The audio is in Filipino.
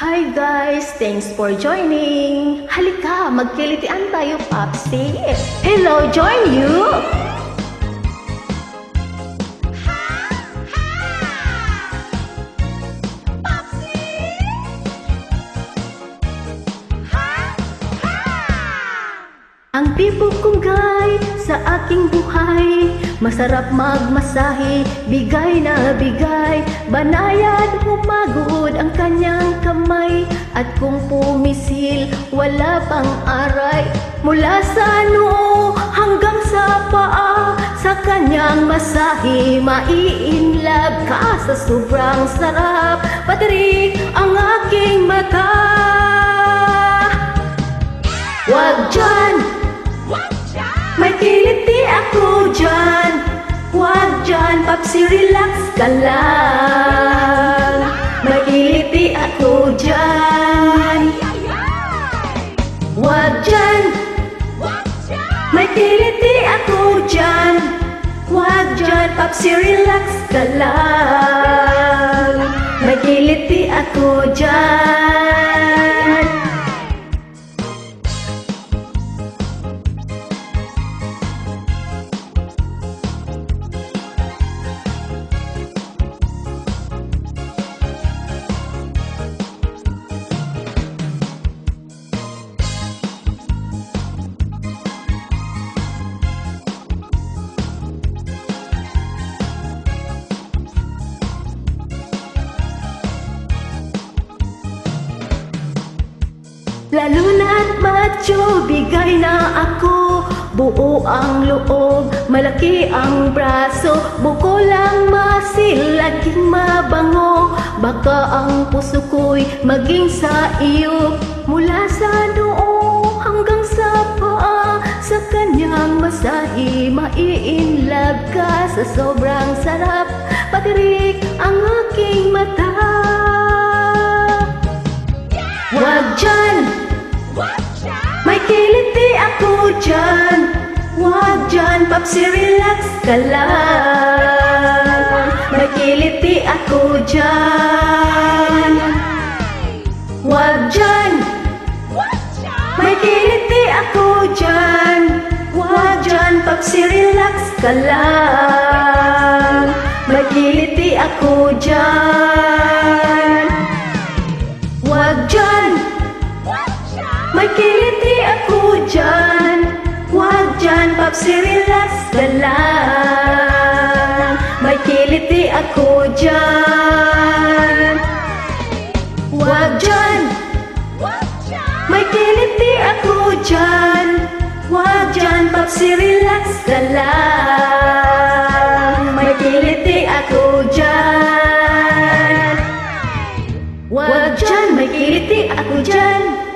Hi guys! Thanks for joining! Halika, magkilitian tayo, Popsi! Hello, join you! Ang tibok kong gay sa aking buhay, masarap magmasahe, bigay na bigay. Banayad humagod ang kanyang kamay, at kung pumisil, wala pang aray. Mula sa noo hanggang sa paa, sa kanyang masahe, mai-inlove ka sa sobrang sarap. Patirik ang aking mata. Wag dyan! May kiliti ako dyan. Huwag dyan, Popsi, relax ka lang. May kiliti ako dyan. Huwag dyan. May kiliti ako dyan. Huwag dyan, Popsi, relax ka lang. May kiliti ako dyan. Lalo na't macho, bigay na ako. Buo ang loob, malaki ang braso. Buko lang masil, laging mabango. Baka ang puso ko'y maging sa iyo. Mula sa noo hanggang sa paa, sa kanyang masahe, mai-inlove ka sa sobrang sarap. Patirik ang aking mata. Wag dyan! May kiliti ako dyan. Wag dyan, Popsi, relax ka lang. May kiliti ako dyan. Wag dyan. May kiliti ako dyan. Wag dyan, Popsi, relax ka lang. May kiliti ako dyan. Wag dyan. May kiliti ako dyan. Huwag dyan, Popsi, relax ka lang. May kiliti ako dyan. Huwag dyan. May kiliti ako dyan. Huwag dyan, Popsi, relax ka lang. May kiliti ako dyan. Huwag dyan, may kiliti ako dyan.